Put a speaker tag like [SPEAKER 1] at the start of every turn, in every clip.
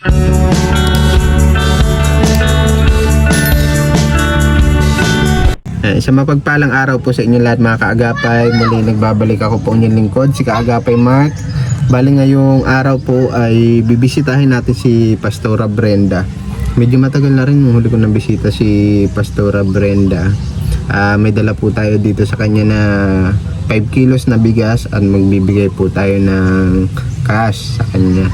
[SPEAKER 1] Isang mapagpalang araw po sa inyo lahat mga kaagapay. Muli nagbabalik ako po inyong lingkod, si Kaagapay Mark. Bali ngayong araw po ay bibisitahin natin si Pastora Brenda. Medyo matagal na rin yung huli ko nang bisita si Pastora Brenda. May dala po tayo dito sa kanya na 5 kilos na bigas at magbibigay po tayo ng cash sa kanya.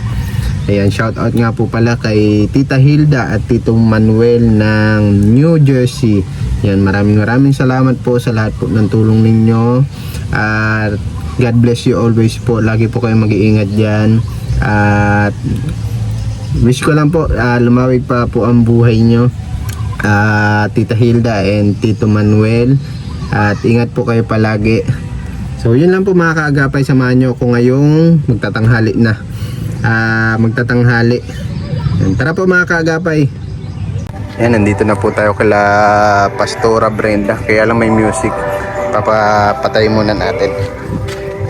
[SPEAKER 1] Ayan, shout out nga po pala kay Tita Hilda at Tito Manuel ng New Jersey. Yan, maraming salamat po sa lahat po ng tulong ninyo. At God bless you always po. Lagi po kayo mag-iingat dyan. At wish ko lang po lumawig pa po ang buhay nyo. Tita Hilda and Tito Manuel. At ingat po kayo palagi. So yun lang po mga kaagapay. Samahan nyo ako ngayong magtatanghali na. Magtatanghali. Yan, tara po mga kaagapay. Ayan, nandito na po tayo kala Pastora Brenda. Kaya lang may music. Papatay muna natin.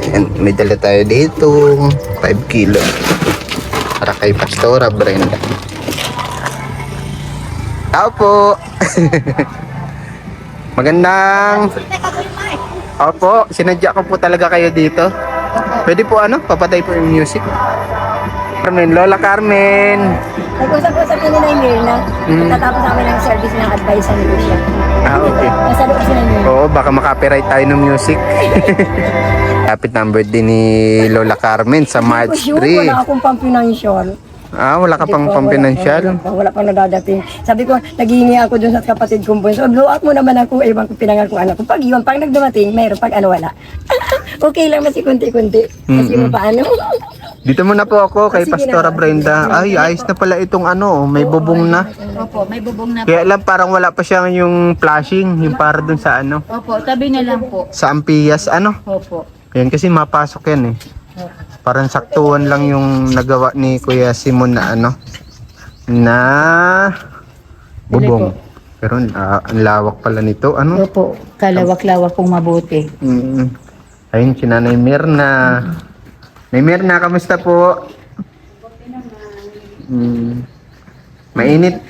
[SPEAKER 1] Ayan, may dala tayo dito 5 kilo para kay Pastora Brenda. Tao po. Magandang Opo, sinadya ko po talaga kayo dito. Pwede po papatay po yung music. Lola Carmen.
[SPEAKER 2] Nag-usap-usap yun na yung Mirna. Pagkatapos namin ng service ng advice ni siya.
[SPEAKER 1] Okay.
[SPEAKER 2] Nasa loob sila niya.
[SPEAKER 1] Oo, baka makapiright tayo ng music. Kapit number din ni Lola Carmen sa March 3.
[SPEAKER 2] Wala akong pang-financial.
[SPEAKER 1] Wala ka pang pang-financial?
[SPEAKER 2] Wala pang nadadating. Sabi ko, naghihingi ako dun sa kapatid kong bunso. Blow out mo naman ako, ewan ko pinangal kong anak ko. Pag iwan, pag nagdumating, mayroon, pag wala. Okay lang, mas kunti-kunti. Kasi mo paano?
[SPEAKER 1] Dito muna po ako kay Pastora Brenda. Ay, ayos na pala itong may bubong na.
[SPEAKER 3] Opo, may bubong na po.
[SPEAKER 1] Kaya lang parang wala pa siyang yung flashing, yung para dun sa
[SPEAKER 3] Opo, tabi na lang po.
[SPEAKER 1] sa Ampias,
[SPEAKER 3] Opo.
[SPEAKER 1] Yan kasi mapasok yan eh. Parang saktuhan lang yung nagawa ni Kuya Simon na na bubong. Pero ang lawak pala nito.
[SPEAKER 3] Opo, kalawak-lawak pong mabuti.
[SPEAKER 1] Ayun, si Nanay Mirna. Nanay Mirna, kamusta po? Mainit?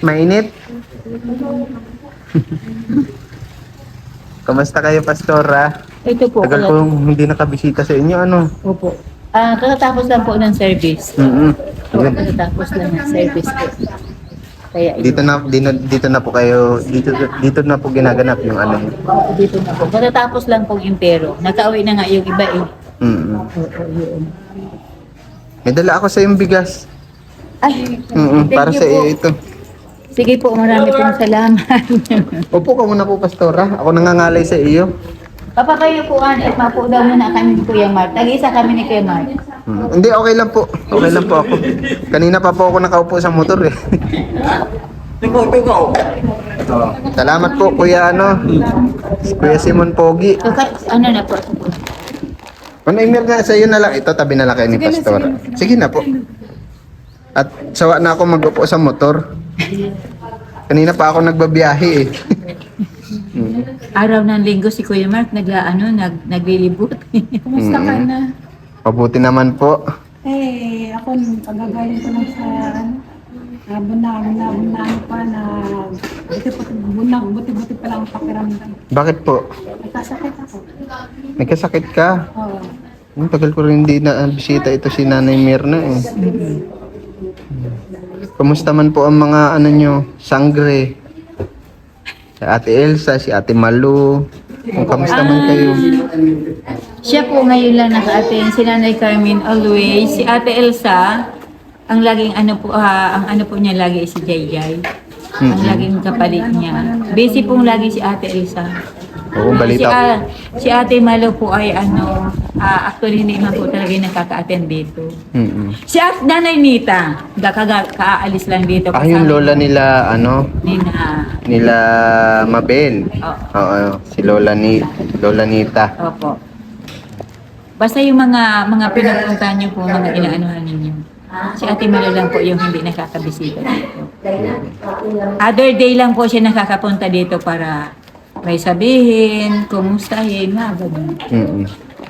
[SPEAKER 1] Kamusta kayo, Pastora?
[SPEAKER 3] Ito po.
[SPEAKER 1] Tagal ko hindi nakabisita sa inyo,
[SPEAKER 3] Opo. Kakatapos lang po ng service. Opo, kakatapos lang ng service po. Kaya
[SPEAKER 1] Dito na po kayo, dito na po ginaganap yung
[SPEAKER 3] dito na po. Kakatapos lang pong impero. Nakauwi na nga yung iba eh. Opo, yun.
[SPEAKER 1] May dala ako sa yung bigas.
[SPEAKER 3] Ay,
[SPEAKER 1] Para
[SPEAKER 3] thank
[SPEAKER 1] sa
[SPEAKER 3] you po.
[SPEAKER 1] iyo ito.
[SPEAKER 3] Sige po, marami pong salamat.
[SPEAKER 1] Opo ka muna po, Pastora. Ako nangangalay sa iyo.
[SPEAKER 3] Papakayupuan at mapo daw muna kami ni Kuya Mark. Tag-isa kami ni Kuya Mark.
[SPEAKER 1] Hindi, okay lang po. Okay lang po ako. Kanina pa po ako nakaupo sa motor eh. Salamat po, Kuya Kuya Simon Pogi.
[SPEAKER 3] Ano na po?
[SPEAKER 1] Email nga sa iyo na lang. Ito, tabi na lang kayo ni Pastora. Sige na po. At sawa na ako mag-upo sa motor. Kanina pa ako nagbabiyahe eh.
[SPEAKER 3] Araw ng linggo si Kuya Mark naglilibot. Kumusta ka na?
[SPEAKER 1] Mabuti naman po.
[SPEAKER 4] Ako, pagagaling ko lang sa bunang pa na buti pa lang ang pakiramdam.
[SPEAKER 1] Bakit po?
[SPEAKER 4] Nagkasakit ako.
[SPEAKER 1] Nagkasakit ka?
[SPEAKER 4] Oo.
[SPEAKER 1] Ang tagal ko rin hindi na bisita ito si Nanay Mirna eh. Kumusta man po ang mga nyo, sangre? Si Ate Elsa, si Ate Malu. Kung kamusta man kayo?
[SPEAKER 3] Siya po ngayon lang naka-attend. Si Nanay Carmen always. Si Ate Elsa, ang laging ang po niya lagi si Jayjay. Ang laging kapalit niya. Busy pong lagi si Ate Elsa.
[SPEAKER 1] Oo, balita.
[SPEAKER 3] Si Ate Malo po ay actually hindi man po talaga yung nakaka-attend dito. Si Nanay Nita, kaalis lang dito.
[SPEAKER 1] Yung lola nila,
[SPEAKER 3] Nina
[SPEAKER 1] Mabel. Oo, si Lola Nita.
[SPEAKER 3] Opo. Basta yung mga pinupuntahan niyo po, mga inaanuhan ninyo. Si Ate Malo lang po yung hindi nakakabisita dito. Other day lang po siya nakakapunta dito para may sabihin, kumustahin, mga ganun.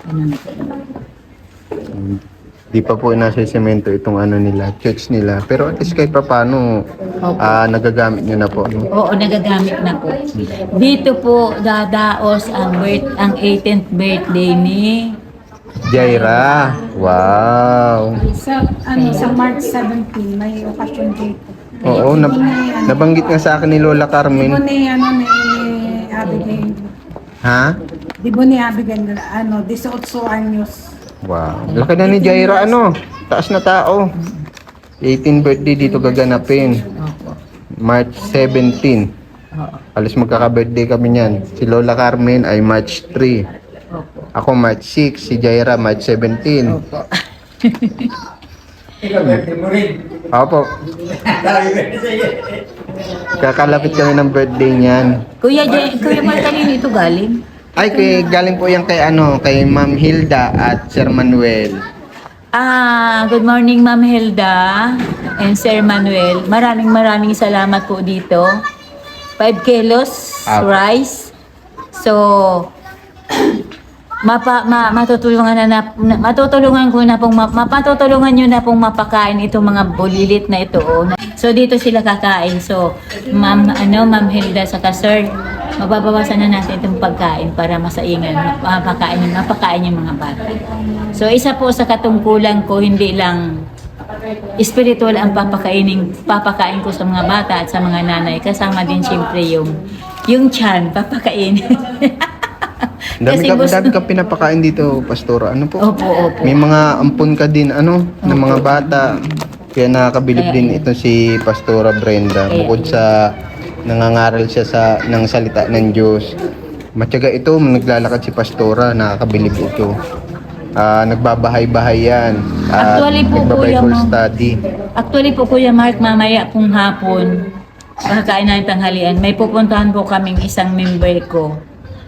[SPEAKER 3] Ganun po.
[SPEAKER 1] Di pa po nasa semento itong ano nila, church nila. Pero at least kahit pa paano, nagagamit nyo na po. No?
[SPEAKER 3] Oo, nagagamit na po. Dito po dadaos ang 18th birthday ni
[SPEAKER 1] Jaira. Wow.
[SPEAKER 4] Sa March 17, may occasion dito.
[SPEAKER 1] Oo, nabanggit nga sa akin ni Lola
[SPEAKER 4] Di
[SPEAKER 1] Carmen.
[SPEAKER 4] ba ni Abigail?
[SPEAKER 1] Ha?
[SPEAKER 4] Di ba ni Abigail, 18 anyos.
[SPEAKER 1] Wow. Laki na ni Jaira, taas na tao. 18 birthday dito gaganapin. March 17. Alis magkaka-birthday kami niyan. Si Lola Carmen ay March 3. Ako March 6, si Jaira March 17. Opo. Kakalapit kami ng birthday niyan.
[SPEAKER 3] Kuya Martalino ito galing.
[SPEAKER 1] Ay, galing po yan kay Ma'am Hilda at Sir Manuel.
[SPEAKER 3] Good morning Ma'am Hilda and Sir Manuel. Maraming salamat po dito. 5 kilos rice. So, matutulungan nyo na pong mapakain itong mga bulilit na ito. So dito sila kakain. So Ma'am Hilda saka Sir, mababawasan na natin itong pagkain para masaingan, mapakain yung mga bata. So isa po sa katungkulan ko, hindi lang spiritual ang papakain ko sa mga bata at sa mga nanay. Kasama din siyempre yung tiyan, papakainin.
[SPEAKER 1] Dami ka pinapakain dito, Pastora. Ano po?
[SPEAKER 3] Opo.
[SPEAKER 1] May mga ampon ka din, ng mga bata. Kaya nakakabilib din ito si Pastora Brenda. Bukod sa nangangaral siya ng salita ng Diyos. Matyaga ito, naglalakad si Pastora, nakakabilib ito. Nagbabahay-bahay yan.
[SPEAKER 3] Actually po,
[SPEAKER 1] Nagba-Bible study.
[SPEAKER 3] Actually po, Kuya Mark, mamaya pong hapon, pagkain natin tanghalian, may pupuntahan po kaming isang member ko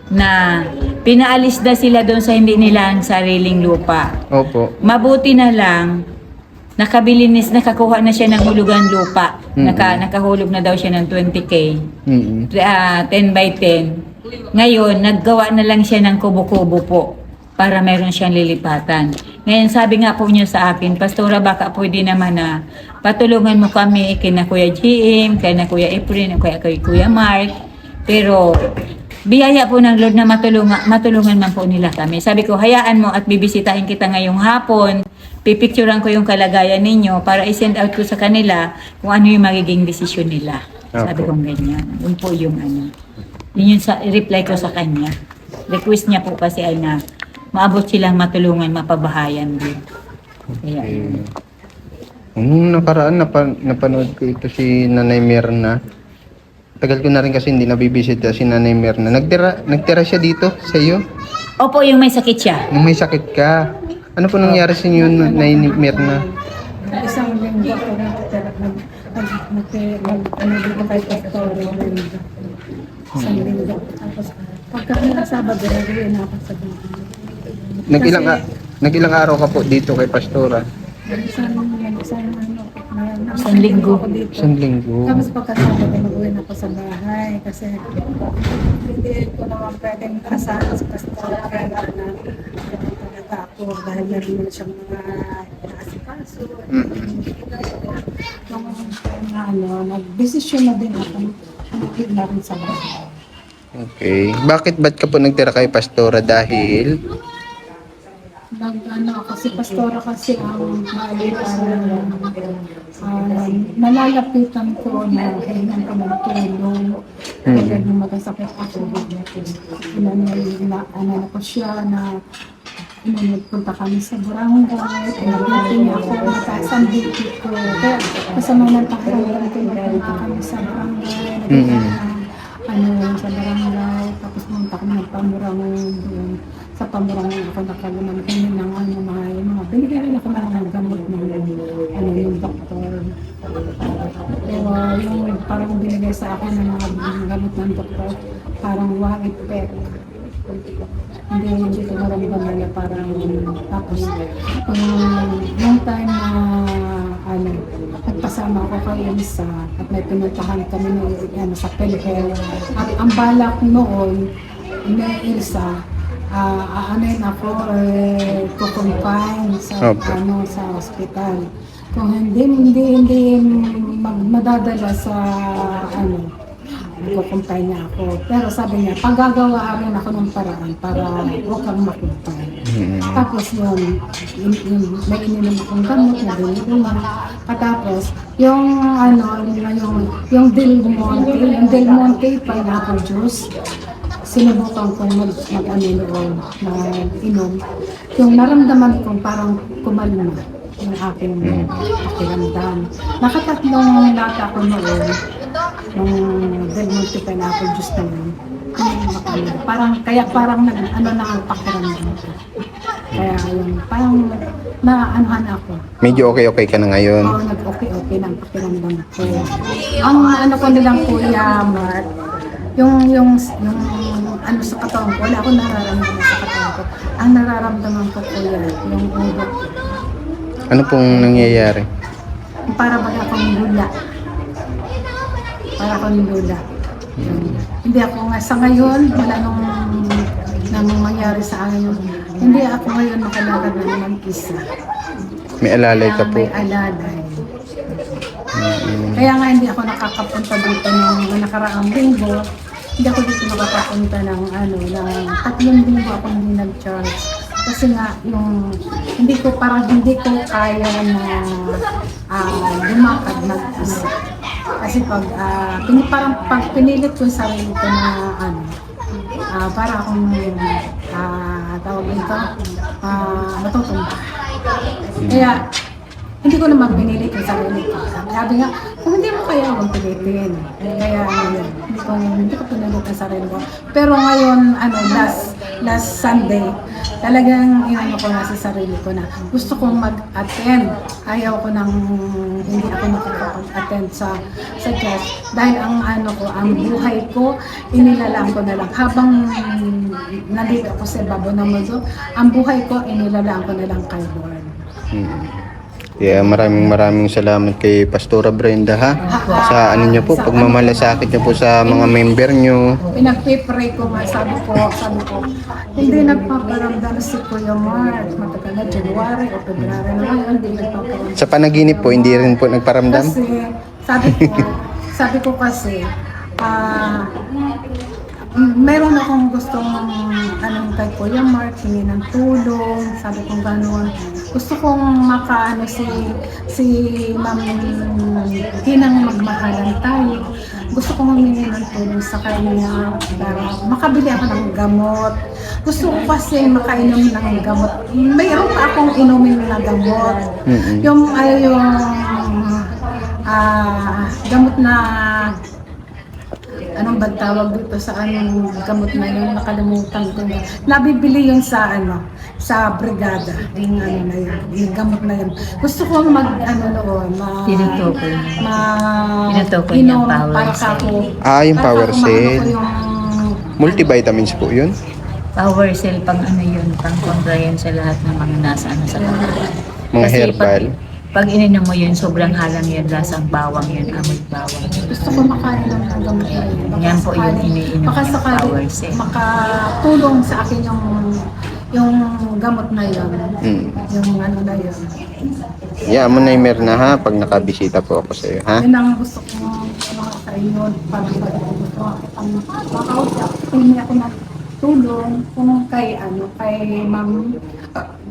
[SPEAKER 3] na pinaalis na sila doon sa hindi nila ang sariling lupa.
[SPEAKER 1] Opo.
[SPEAKER 3] Mabuti na lang, nakakuha na siya ng hulugan lupa. Nakahulog na daw siya ng 20K. 10 by 10. Ngayon, naggawa na lang siya ng kubo-kubo po para meron siyang lilipatan. Ngayon, sabi nga po niya sa akin, Pastora, baka pwede naman na patulungan mo kami kina Kuya GM, kina Kuya Efren, kay Kuya Mark. Pero biyaya po ng Lord na matulungan man po nila kami. Sabi ko, hayaan mo at bibisitahin kita ngayong hapon. Pipicturean ko yung kalagayan ninyo para i-send out ko sa kanila kung ano yung magiging desisyon nila. Sabi ko ganyan. Yun po yung Yun yung reply ko sa kanya. Request niya po kasi ay na maabot silang matulungan, mapabahayan din. Kaya,
[SPEAKER 1] Nung nakaraan, napanood ko ito si Nanay Mirna. Tagal ko na rin kasi hindi nabibisita si Nanay Mirna. Nagtira siya dito sa iyo?
[SPEAKER 3] Opo, yung may sakit siya.
[SPEAKER 1] Nung may sakit ka. Ano po nangyari sa inyo, Nanay Mirna?
[SPEAKER 4] Isang linggo ako dito kay Pastor. Isang linggo. Tapos, pagka Sabado, nag-uwi na ako sa bahay.
[SPEAKER 1] Nag-ilang araw ka po dito kay Pastora?
[SPEAKER 3] Isang linggo.
[SPEAKER 1] Isang linggo.
[SPEAKER 4] Tapos pagkasabado, mag-uwi na ako sa bahay kasi hindi ko naman pwedeng asahan sa pastor na talaga ako dahil meron na siyang mga inaasikaso. Nung nag-desisyon na din ako, mag-uwi na rin sa bahay.
[SPEAKER 1] Okay. Ba't ka po nagtira kay Pastora? Dahil?
[SPEAKER 4] Kasi pastora kasi ang nalalapitan ko na kailangan ka magtulong. Kaya nung magkasakit ako, ano ko siya na nagpunta kami sa barangay, pinabitin niya ako, mataas ang BP ko. Kaya kasama ng pakiramdam ko, nagpunta kami sa barangay, sa barangay, tapos pumunta kami nagpamurang doon. Sa pamurangan ako nakagunan kami ng mga binigyan ako ng gamot ng yung doktor. Pero yung parang binigay sa akin ng mga gamot ng doktor, parang wow effect. Hindi ko maramdaman na parang tapos yung time na nagpasama ako kay Elsa at may pinuntahan kami sa PhilHealth. At ang balak noon ni Elsa aanin ako, kukumpine sa,
[SPEAKER 1] Opo.
[SPEAKER 4] sa ospital. Kung hindi madadala sa, kukumpine niya ako. Pero sabi niya, paggagawa rin ako ng paraan para huwag kang makumpine. Tapos may ininom akong gamot na binigyan niya. Katapos, yung Del Monte pineapple juice, sinubukan kong mag-inom. Yung naramdaman kong parang kumalma yung aking pakiramdam. Nakatatlong lata ko noon, nung Del Monte pineapple juice na yun. Parang na ang pakiramdam ko. Kaya yun, parang naanuhan ako.
[SPEAKER 1] Medyo okay ka na ngayon.
[SPEAKER 4] Oo, nag-okay na ang pakiramdam ko. Ang ko nilang Kuya Mark, yung sa katawan ko, wala akong nararamdaman sa katawan ko. Ang nararamdaman ko Kuya, yung ugat.
[SPEAKER 1] Ano pong nangyayari?
[SPEAKER 4] Para baga akong lula. Hindi ako nga sa ngayon, wala nang mangyari sa akin. Hindi ako ngayon makalagad ng isa.
[SPEAKER 1] May alalay ka po.
[SPEAKER 4] May alalay. Kaya nga hindi ako nakakapunta dito ng nakaraang linggo. Hindi ako dito nakakapunta ng 3 linggo ako hindi nag-charge. Kasi nga, hindi ko kaya na lumakad mag-isa. Kasi pag pinilit ko yung sarili ko na para akong tawag dito, matutumba. Kaya, hindi ko naman pinilit yung sarili ko. Sabi nga, kung hindi mo kaya, huwag pilitin. Kaya, hindi ko pinilit yung sarili ko. Pero ngayon, last Sunday, talagang ko na sa sarili ko na gusto kong mag-attend. Ayaw ko hindi ako nakakapag-attend sa church. Dahil ang buhay ko, inilalaan ko na lang. Habang nandito ako sa babo ng mundo, ang buhay ko, inilalaan ko na lang kay Lord.
[SPEAKER 1] Yeah, maraming salamat kay Pastora Brenda ha. Sa niyo po, pagmamalasakit niyo po sa mga member niyo.
[SPEAKER 4] Pinag-pray ko nga, sabi ko, hindi nagpaparamdam si Kuya Mark. Matagal na, January o February na ngayon, hindi nagpaparamdam.
[SPEAKER 1] Sa panaginip po, hindi rin po nagparamdam?
[SPEAKER 4] Kasi, sabi ko kasi, meron akong gustong kay Kuya Mark, hingi ng tulong, sabi kong gano'n. Gusto kong si Ma'am Hinang magmahalan tayo. Gusto kong humingi ng tulong sa kanya para makabili ako ng gamot. Gusto ko kasi makainom ng gamot. Mayroon pa akong inumin na gamot. Yung gamot na anong ba tawag dito sa gamot na yun, nakalimutan ko na. Nabibili yun sa brigada, yung yung gamot na yun. Gusto kong
[SPEAKER 3] Tinutukoy
[SPEAKER 4] inom
[SPEAKER 3] niyang power
[SPEAKER 4] para
[SPEAKER 3] cell.
[SPEAKER 1] Yung power cell. Multivitamins po yun?
[SPEAKER 3] Power cell pang pang kontra yan sa lahat ng mga nasa sa katawan.
[SPEAKER 1] Mga
[SPEAKER 3] Kasi
[SPEAKER 1] herbal?
[SPEAKER 3] Pag ininom mo yun, sobrang halang yan, lasang bawang yun, amoy bawang.
[SPEAKER 4] gusto ko makainom ng gamot na yun. Baka
[SPEAKER 3] Yan po yung
[SPEAKER 4] sakali-
[SPEAKER 3] iniinom
[SPEAKER 4] baka
[SPEAKER 3] ng
[SPEAKER 4] sakali
[SPEAKER 3] power cell.
[SPEAKER 4] makatulong sa akin yung gamot na yun. Yung na yun.
[SPEAKER 1] Yeah, mo na na ha, pag nakabisita po ako sa iyo, ha?
[SPEAKER 4] Yun ang gusto ko sa inyo. Para gusto ko ang makausap. Hindi ako natulong kung kay Ma'am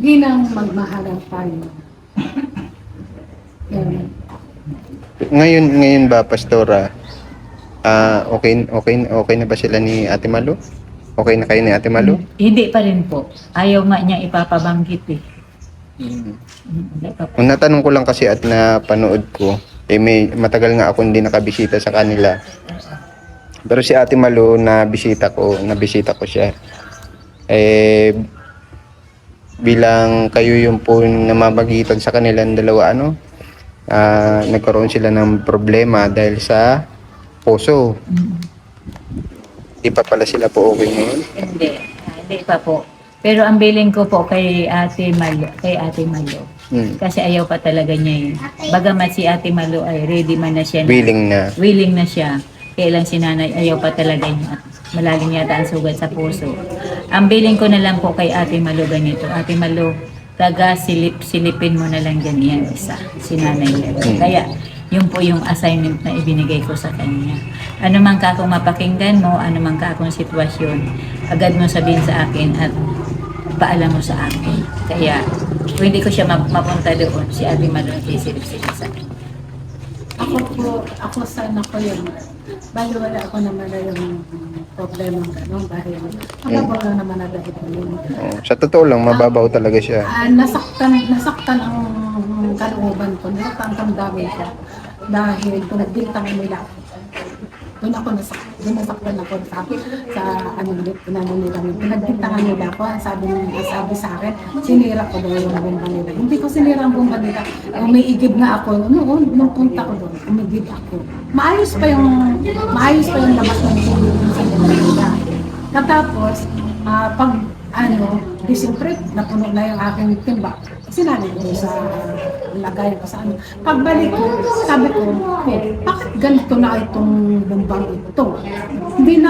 [SPEAKER 4] Ginang magmahalan tayo. Yan.
[SPEAKER 1] Ngayon ba, Pastora, okay na ba sila ni Ate Malu? Okay na kayo ni Ate Malu?
[SPEAKER 3] Hindi pa rin po. Ayaw nga niya ipapabanggit eh. Hindi pa po.
[SPEAKER 1] Kung natanong ko lang kasi at napanood ko, matagal nga ako hindi nakabisita sa kanila. Pero si Ate Malu, nabisita ko siya. Bilang kayo yung po namamagitan sa kanilang dalawa, nagkaroon sila ng problema dahil sa puso. Di pa pala sila po okay ngayon?
[SPEAKER 3] Hindi pa po. Pero ang billing ko po kay Ate Malo. Kasi ayaw pa talaga niya Bagamat si Ate Malo ay ready man na siya.
[SPEAKER 1] Willing na.
[SPEAKER 3] Willing na siya. Kaya lang si nanay ayaw pa talaga niya. malalim yata ang sugat sa puso. Ang bilin ko na lang po kay Ate Malo ganito. Ate Malo, silipin mo na lang dyan yan isa, si Nanay Mel. Kaya, yun po yung assignment na ibinigay ko sa kanya. Ano man ka akong mapakinggan mo, ano man ka akong sitwasyon, agad mo sabihin sa akin at paalam mo sa akin. Kaya, kung hindi ko siya mapunta doon, si Ate Malo isilip-silip sa akin.
[SPEAKER 4] Ako sana ko yun. Bali wala ako naman na yung problema gano'n dahil mababaw lang naman na dahil yun.
[SPEAKER 1] Sa totoo lang, mababaw talaga siya.
[SPEAKER 4] Nasaktan ang kalooban ko, nasaktan ang damdamin ko dahil pinagbintangan nila ako. Doon nasaktan ako sa ano nila. Pinagbintangan nila ako, sabi sa akin, sinira ko daw yung bomba nila. Hindi ko sinira ang bomba nila. Umiigib nga ako. Nung punta ko doon, umigib ako. Maayos pa yung labas ng tubig sa bomba nila. Katapos, pag siyempre, napuno na yung aking timba. Sinabi ko sa lagay ko sa ano. Pagbalik ko, sabi ko, bakit ganito na itong bumbang ito? Hindi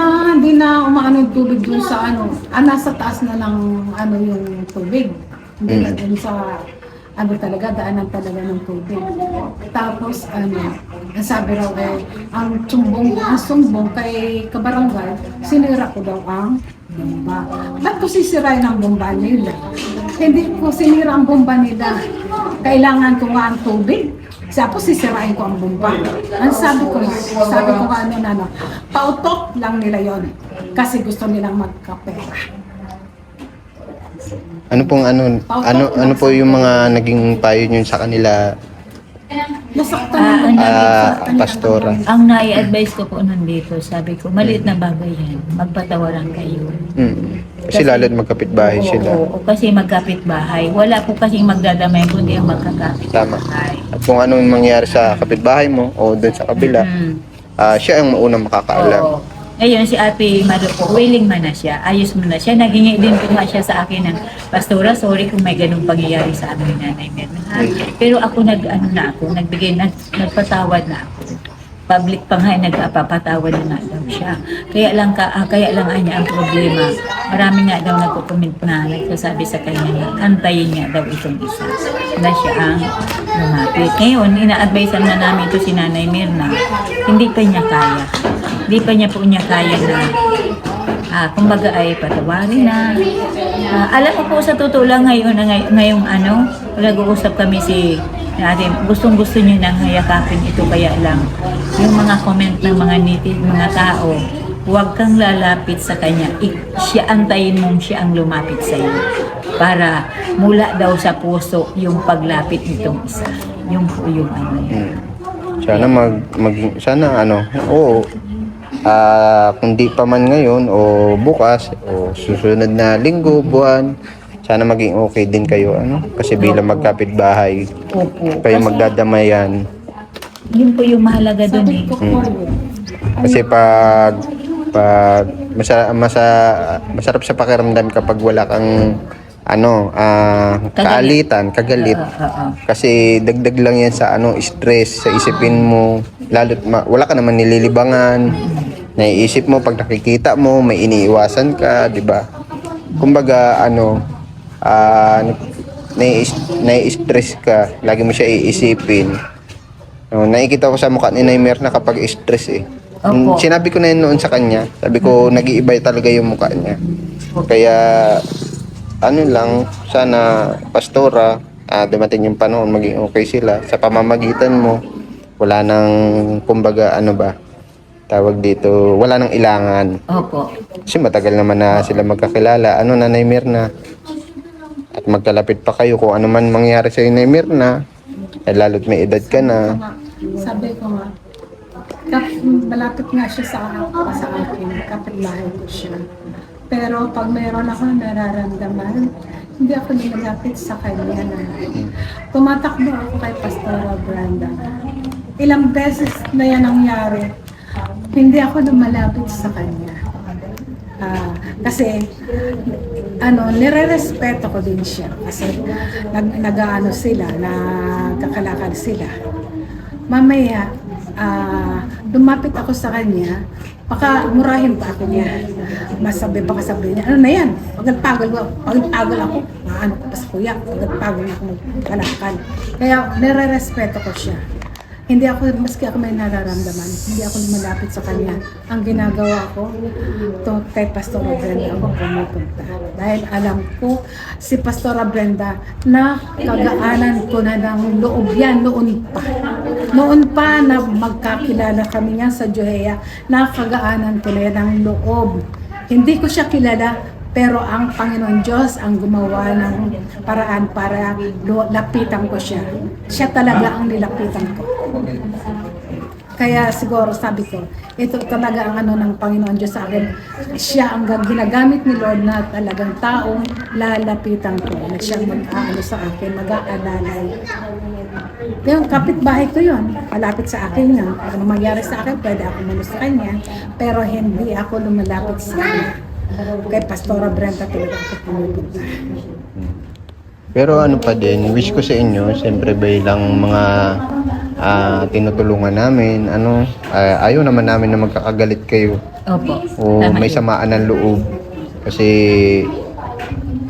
[SPEAKER 4] na umaano yung tubig dun sa nasa taas na ng yung tubig. Hindi na dun sa talaga, daanan talaga ng tubig. Tapos, ang sabi raw ang sumbong kay kabarangay, sinira ko daw ang bomba. Ba't ko sisirain ang bomba nila? Hindi ko sinira ang bomba nila. Kailangan ko nga ang tubig. Tapos sisirain ko ang bomba. Ang sabi ko pautot lang nila yon kasi gusto nilang magkapera.
[SPEAKER 1] Ano po yung mga naging payo niyo sa kanila,
[SPEAKER 4] Nasaktan
[SPEAKER 1] Pastora?
[SPEAKER 3] Ang nai-advise ko po nandito, sabi ko, maliit na bagay yan, magpatawaran kayo.
[SPEAKER 1] Kasi lalo't magkapitbahay sila.
[SPEAKER 3] Oo, kasi magkapitbahay. Wala po kasing magdadamay kundi ang
[SPEAKER 1] Tama.
[SPEAKER 3] magkakapitbahay.
[SPEAKER 1] At kung anong mangyari sa kapitbahay mo o doon sa kabila, siya ang maunang makakaalam.
[SPEAKER 3] Oo. Ngayon, si Ate Malo po, willing man na siya. Ayos mo na siya. Nagingi din po nga siya sa akin ng, Pastora, sorry kung may ganung pangyayari sa amin ni Nanay Merna. Pero ako nagpatawad na ako. Public pa nga, nagpapatawad na nga daw siya. Kaya lang niya ang problema. Marami nga daw nagko-comment na nagsasabi sa kanya na antayin niya daw itong isa na siya ang lumapit. Ngayon, ina-advise na namin ito si Nanay Merna. Hindi pa niya kaya. Hindi pa niya kaya na kumbaga ay patawarin na. Alam ko po sa totoo lang ngayong nag-uusap kami natin, gustong-gusto niyo nang hayakapin ito, kaya lang yung mga comment ng mga native, mga tao, huwag kang lalapit sa kanya. Antayin mong siya ang lumapit sa iyo para mula daw sa puso yung paglapit nitong isa. Yung po yung
[SPEAKER 1] kung di pa man ngayon o bukas o susunod na linggo, buwan, sana maging okay din kayo, kasi bilang magkapitbahay, kayo magdadamayan.
[SPEAKER 3] Yun po yung mahalaga doon eh.
[SPEAKER 1] Kasi pag masarap sa pakiramdam kapag wala kang kaalitan, kagalit. Kasi dagdag lang yan sa stress sa isipin mo, lalo't wala ka naman nililibangan. Naiisip mo pag nakikita mo, may iniiwasan ka, di ba? Kumbaga nai-stress ka, lagi mo siya iisipin. Nakikita ko sa mukha ni Naimer na kapag stress
[SPEAKER 3] Opo.
[SPEAKER 1] Sinabi ko na yun noon sa kanya. Sabi ko, nag-iiba talaga yung mukha niya. Kaya sana Pastora, dumating yung panahon, maging okay sila. Sa pamamagitan mo, wala nang, kumbaga, tawag dito, wala nang ilangan.
[SPEAKER 3] Opo.
[SPEAKER 1] Kasi matagal naman na sila magkakilala. Nanay Mirna? At magkalapit pa kayo kung ano man mangyari sa Nanay Mirna, lalo't may edad ka na.
[SPEAKER 4] Sabi ko nga, malapit nga siya sa akin, kapitbahay ko siya. Pero pag mayroon ako nararamdaman, hindi ako nilalapit sa kanya na tumatakbo ako kay Pastora Brenda. Ilang beses na yan nangyari, hindi ako lumalapit sa kanya. Kasi nire-respeto ko din siya kasi nag-ano sila, nagkakalakal sila. Mamaya, lumapit ako sa kanya, baka murahin pa ako niya. Baka sabi niya, ano na yan? Pagod ako, ano ko pa sa kuya, pagod ako magkalakal. Kaya nire-respeto ko siya. Hindi ako, maski ako may nararamdaman, hindi ako lumalapit sa kanya. Ang ginagawa ko, kay Pastora Brenda ako pumupunta. Dahil alam ko, si Pastora Brenda, na kagaanan ko na ng loob yan noon pa. Noon pa na magkakilala kami niya sa Johea, nakagaanan ko na yan ng loob. Hindi ko siya kilala, pero ang Panginoon Diyos ang gumawa ng paraan para lapitan ko siya. Siya talaga ang nilapitan ko. Kaya siguro sabi ko, ito talaga ang ano ng Panginoon Diyos sa akin. Siya ang ginagamit ni Lord na talagang taong lalapitan ko. Na siya mag-aano sa akin, mag-aalalay. Yung kapitbahay ko yun, malapit sa akin yun. Ano mangyari sa akin, pwede ako muna sa kanya. Pero hindi ako lumalapit sa kanya. Kay Pastora Brenda talaga ako pumupunta.
[SPEAKER 1] Pero ano pa din, wish ko sa inyo, siyempre bilang mga tinutulungan namin, ayaw naman namin na magkakagalit kayo
[SPEAKER 3] Opo.
[SPEAKER 1] o
[SPEAKER 3] Tama
[SPEAKER 1] may
[SPEAKER 3] yun.
[SPEAKER 1] samaan ng loob. Kasi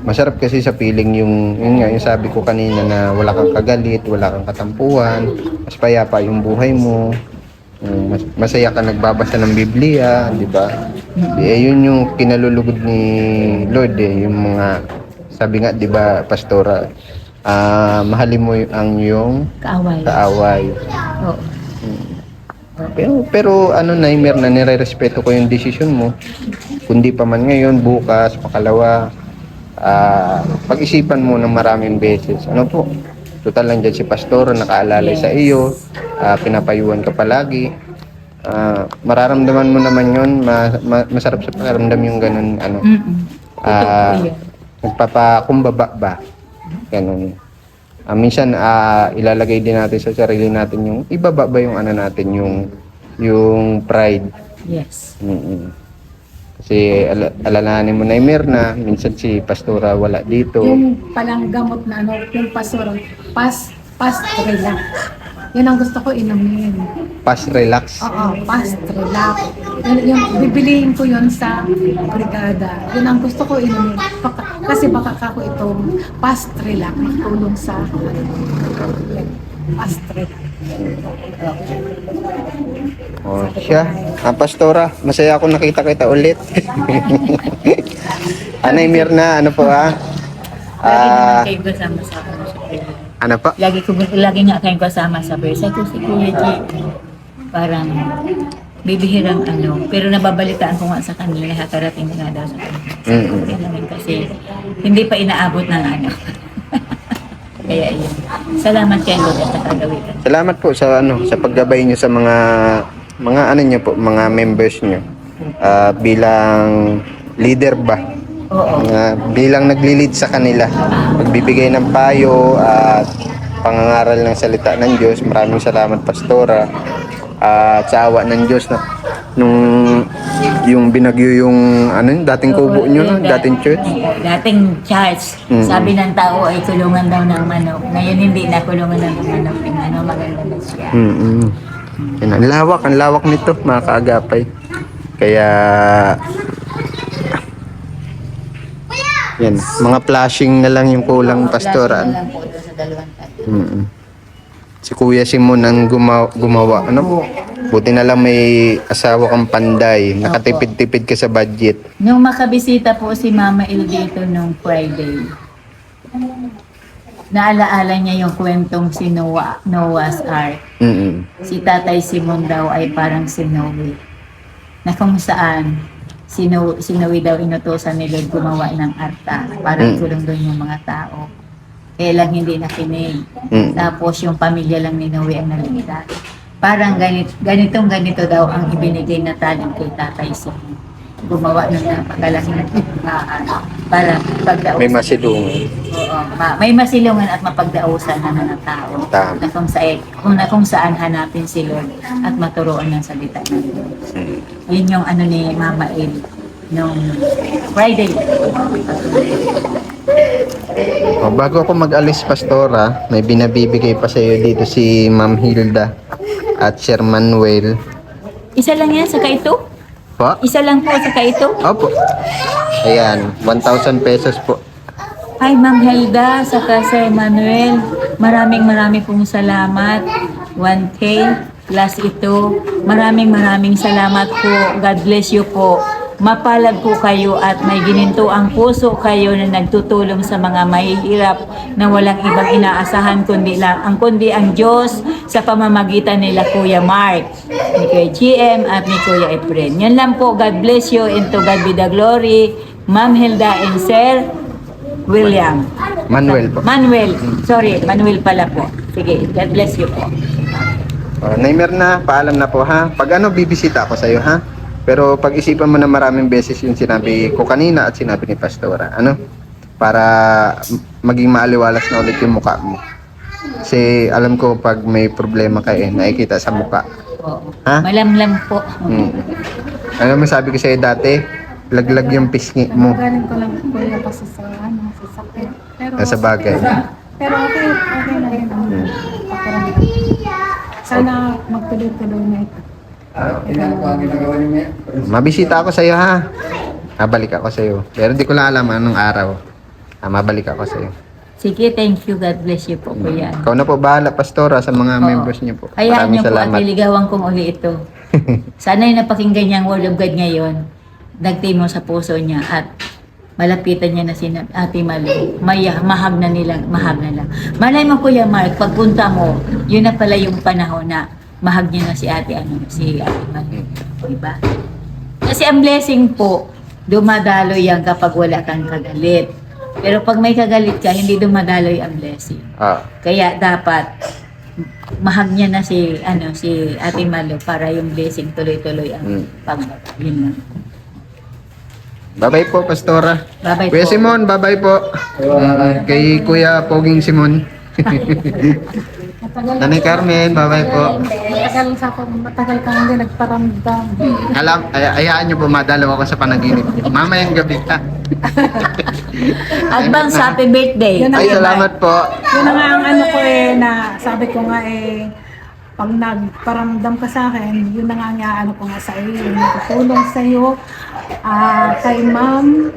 [SPEAKER 1] masarap kasi sa feeling yun nga, yung sabi ko kanina na wala kang kagalit, wala kang katampuhan, mas payapa yung buhay mo. Masaya ka nagbabasa ng Biblia, di ba? Yun yung kinalulugod ni Lord yung mga sabi nga, di ba, Pastora, mahalin mo ang iyong
[SPEAKER 3] Kaaway.
[SPEAKER 1] kaaway.
[SPEAKER 3] Oo.
[SPEAKER 1] Pero Naimer, na nire-respeto ko yung desisyon mo. Kundi pa man ngayon, bukas, pakalawa, pag-isipan mo ng maraming beses. Ano po? Total lang dyan si Pastor, nakaalalay sa iyo, pinapayuhan ka palagi. Mararamdaman mo naman yun, masarap sa pakiramdam yung ganun, nagpapakumbaba ba? Ganun. Minsan, ilalagay din natin sa sarili natin yung, ibaba ba yung natin, yung pride.
[SPEAKER 3] Yes.
[SPEAKER 1] Kasi alalahanin mo na na minsan si Pastora wala dito.
[SPEAKER 4] Yung palang gamot na yung pastor, relax. Yun ang gusto ko inumin.
[SPEAKER 1] Pas relax.
[SPEAKER 4] Oo, relax. Yung bibiliin ko yun sa brigada. Yun ang gusto ko inumin. Kasi baka kako itong relax, makatulong sa relax.
[SPEAKER 1] Siya. Pastora, masaya ako nakita kita ulit. Anay Mirna, ano po
[SPEAKER 3] Lagi naman kayo kasama sa akin sa prayer.
[SPEAKER 1] Ano po?
[SPEAKER 3] Lagi nga kayong kasama sa prayer. Sa si Kuya G, parang bibihirang pero nababalitaan ko nga sa kanila, nakakarating nga daw sa kanila. Okay naman kasi hindi pa inaabot ng Kaya yun. Salamat kayo Lord at nakagawitan.
[SPEAKER 1] Salamat po sa sa paggabay niyo sa mga niyo po, mga members niyo. Bilang leader ba?
[SPEAKER 3] Oo.
[SPEAKER 1] Bilang nagli-lead sa kanila, magbibigay ng payo at pangangaral ng salita ng Diyos. Maraming salamat, Pastora. At sa awa ng Diyos na yung binagyo yung dating kubo nyo, dating church.
[SPEAKER 3] Dating church. Sabi ng tao ay kulungan daw ng manok. Ngayon hindi na kulungan ng manok. Maganda na siya.
[SPEAKER 1] Yan, ang lawak nito, mga kaagapay. Kaya yan, mga flashing na lang yung kulang, Pastora.
[SPEAKER 3] Flashing na lang po doon sa dalawang tayo.
[SPEAKER 1] Si Kuya Simon ang gumawa. Buti na lang may asawa kang panday. Nakatipid-tipid ka sa budget.
[SPEAKER 3] Nung makabisita po si Mama Il dito nung Friday, naalaala niya yung kwentong si Noah's Ark. Si Tatay Simon daw ay parang si Noe. Na kung saan, si Noe daw inutusan ni Lord gumawa ng arta para tulong doon yung mga tao. Kaya lang hindi nakinig. Tapos yung pamilya lang ni Noe ang naligtas. Parang ganito daw ang ibinigay na talent kay Tatay Simon. Gumawa ng napakalaking para pagdausan.
[SPEAKER 1] May masilungan.
[SPEAKER 3] Oo, may masilungan at mapagdausan ng mga tao.
[SPEAKER 1] Tama.
[SPEAKER 3] Na kung saan hanapin si Lord at maturuan ng salita ng Diyos. Yun yung ni Mama El nung Friday.
[SPEAKER 1] Bago ako mag-alis, Pastora, may binabibigay pa sa iyo dito si Ma'am Hilda. at Sir Manuel.
[SPEAKER 3] Isa lang yan, saka ito?
[SPEAKER 1] Po?
[SPEAKER 3] Isa lang po, saka ito?
[SPEAKER 1] Opo. Ayan, 1,000 pesos po.
[SPEAKER 3] Hi, Ma'am Helda, saka Sir Manuel. Maraming pong salamat. 1K plus ito. Maraming salamat po. God bless you po. Mapalad po kayo at may gininto ang puso kayo na nagtutulong sa mga mahihirap na walang ibang inaasahan kundi ang Diyos sa pamamagitan nila Kuya Mark, ni Kuya GM at ni Kuya Efren. Yan lang po. God bless you and to God be the glory. Ma'am Helda and Sir William.
[SPEAKER 1] Manuel po.
[SPEAKER 3] Manuel. Sorry, Manuel pala po. Sige, God bless you po.
[SPEAKER 1] Neymer na, paalam na po ha. Pag bibisita ako sa'yo ha. Pero pag-isipan mo na maraming beses yung sinabi ko kanina at sinabi ni Pastora. Para maging maaliwalas na ulit yung mukha mo. Kasi alam ko pag may problema ka nakikita sa mukha.
[SPEAKER 3] Oo.
[SPEAKER 1] Ha?
[SPEAKER 3] Malamlam po.
[SPEAKER 1] Ano masabi ko sa'yo dati? Laglag yung pisngi mo.
[SPEAKER 4] Galing ko lang po yung kasi sa sakit. Pero,
[SPEAKER 1] Sa bagay.
[SPEAKER 4] Pero okay na rin ang pakiramdam. Sana magtuloy-tuloy na ito.
[SPEAKER 1] Mabisita ako sa'yo ha. Mabalik ako sa'yo. Pero di ko lang alam anong araw. Mabalik ako sa'yo.
[SPEAKER 3] Sige, thank you. God bless you po, Kuya.
[SPEAKER 1] Ikaw na po bahala, Pastora, sa mga members niyo po.
[SPEAKER 3] Hayaan
[SPEAKER 1] Maraming
[SPEAKER 3] niyo po at
[SPEAKER 1] salamat.
[SPEAKER 3] niligawan kong uli ito. Sana yung napakinggan niyang word of God ngayon, nagtimo sa puso niya at malapitan niya na si Ate Malu. Mahag na lang. Malay mo, Kuya Mark, pagpunta mo, yun na pala yung panahon na mahag niya na si Ate Malu. Diba? Kasi ang blessing po, dumadalo yan kapag wala kang kagalit. Pero pag may kagalit ka, hindi dumadaloy ang blessing. Kaya dapat mahag niya na si Ate Malu para yung blessing tuloy-tuloy ang pagbaba. Yun lang.
[SPEAKER 1] Bye-bye po, Pastora.
[SPEAKER 3] Bye-bye
[SPEAKER 1] Kuya
[SPEAKER 3] po.
[SPEAKER 1] Simon, bye-bye po. Kay Kuya Poging Simon. Nanay Carmen, bye-bye po.
[SPEAKER 4] Matagal ka hindi nagparamdam.
[SPEAKER 1] Hayaan niyo po, madalaw ako sa panaginip. Mamayang gabi ha.
[SPEAKER 3] Advance happy birthday.
[SPEAKER 4] Yun na
[SPEAKER 1] Ay,
[SPEAKER 4] nga.
[SPEAKER 1] salamat po.
[SPEAKER 4] Yun na nga ang ko na sabi ko nga pag nagparamdam ka sa akin, yun na nga ang ko nga sa iyo, yung natutulong sa iyo, kay Ma'am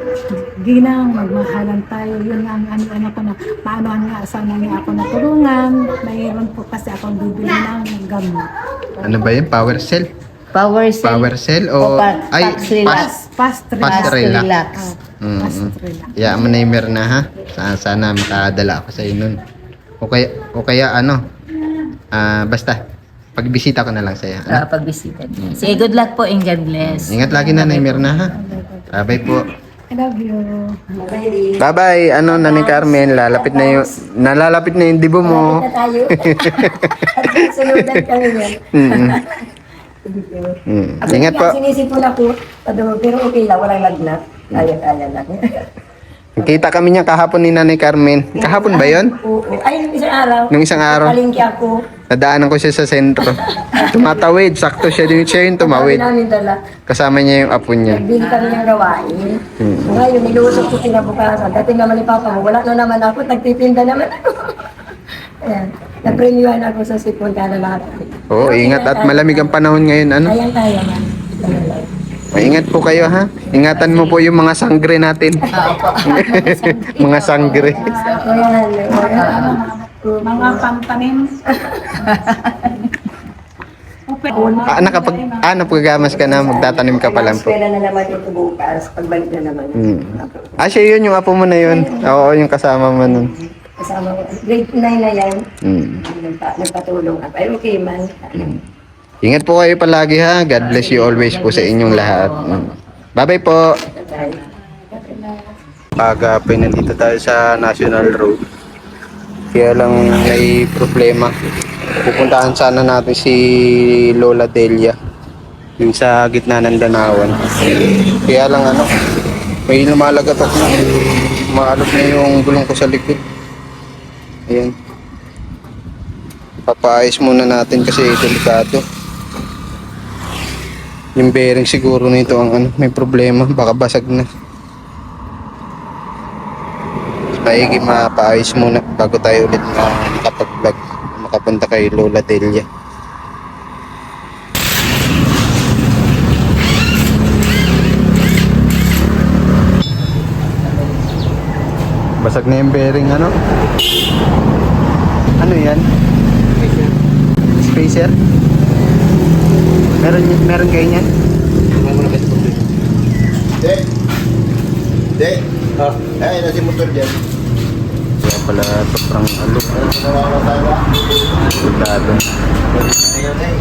[SPEAKER 4] Ginang, magmahalan tayo, yun nga ang ko na, paanohan nga, sana nga ako natulungan, mayroon po kasi akong bibili ng gamot.
[SPEAKER 1] Ano ba yun? Power cell?
[SPEAKER 3] Power cell.
[SPEAKER 1] Power cell o...
[SPEAKER 3] Pax relax.
[SPEAKER 4] Fast
[SPEAKER 1] Fast
[SPEAKER 4] relax.
[SPEAKER 1] relax.
[SPEAKER 4] Fast relax.
[SPEAKER 1] Yeah, Neymer na ha. Sana makadala ako sa iyo nun. O kaya basta pagbisita ko na lang sa iyo.
[SPEAKER 3] Pagbisita niya. Sige, good luck po and God bless.
[SPEAKER 1] Ingat lagi na Neymer na ha. Bye po.
[SPEAKER 4] I love you.
[SPEAKER 1] Bye-bye. Nanay Carmen, nalalapit na yung dibo mo.
[SPEAKER 2] Na tayo. At sunudan kami yan.
[SPEAKER 1] Ingat po.
[SPEAKER 2] Sinisipon ako, pero okay lang, walang lagnat. Kaya lang.
[SPEAKER 1] Kita kami niya kahapon ni Nanay Carmen. Kahapon ba yon?
[SPEAKER 2] Oo. Ay, nung isang araw.
[SPEAKER 1] Nung isang araw.
[SPEAKER 2] Palingki ako.
[SPEAKER 1] Nadaanan ko siya sa sentro. Tumatawid. Sakto siya yung tumawid.
[SPEAKER 2] Sabi namin dala.
[SPEAKER 1] Kasama niya yung apo niya.
[SPEAKER 2] Nagbili kami ng gawain. Ngayon, nilusok ko kinabukasan. Dating naman ni Papa mo, wala na naman ako, nagtitinda naman ako. Ayan. Napremyuhan ako sa sipon ka na lahat.
[SPEAKER 1] Oo, ingat at malamig ang panahon ngayon.
[SPEAKER 2] Kayang-kaya man.
[SPEAKER 1] Ingat po kayo ha. Ingatan mo po yung mga sangre natin. Mga sangre.
[SPEAKER 4] Mga pampanin.
[SPEAKER 1] Napagamas ka na, magtatanim ka pa lang po.
[SPEAKER 2] Eskwela na naman ito bukas, pagbalik na naman.
[SPEAKER 1] Siya yun, yung apo mo na yun. Oo, yung kasama mo nun.
[SPEAKER 2] Kasama ko, grade 9 na yan.
[SPEAKER 1] Mm.
[SPEAKER 2] Nagpatulong ako. Ay, okay man.
[SPEAKER 1] Ingat po kayo palagi ha. God bless you always po sa inyong lahat. Bye-bye po. Pag nandito tayo sa National Road. Kaya lang may problema. Pupuntahan sana natin si Lola Delia. Yung sa gitna ng Danawan. Kaya lang may lumalagatok na. Maalog na yung gulong ko sa likod. Ayan. Papaayos muna natin kasi delikado. Yung bearing siguro nito ang may problema, baka basag na. Maigi mapaayos muna bago tayo ulit makapag-vlog, makapunta kay Lola Delia. Basag na yung bearing, ano? Ano yan? Spacer? Meron kayo niyan?
[SPEAKER 5] Dek! Dek! Ay, nasi motor dyan.
[SPEAKER 1] Kaya pala sobrang alok.
[SPEAKER 5] Nawawa tayo ba?
[SPEAKER 1] Cuidado.
[SPEAKER 5] Ayun eh.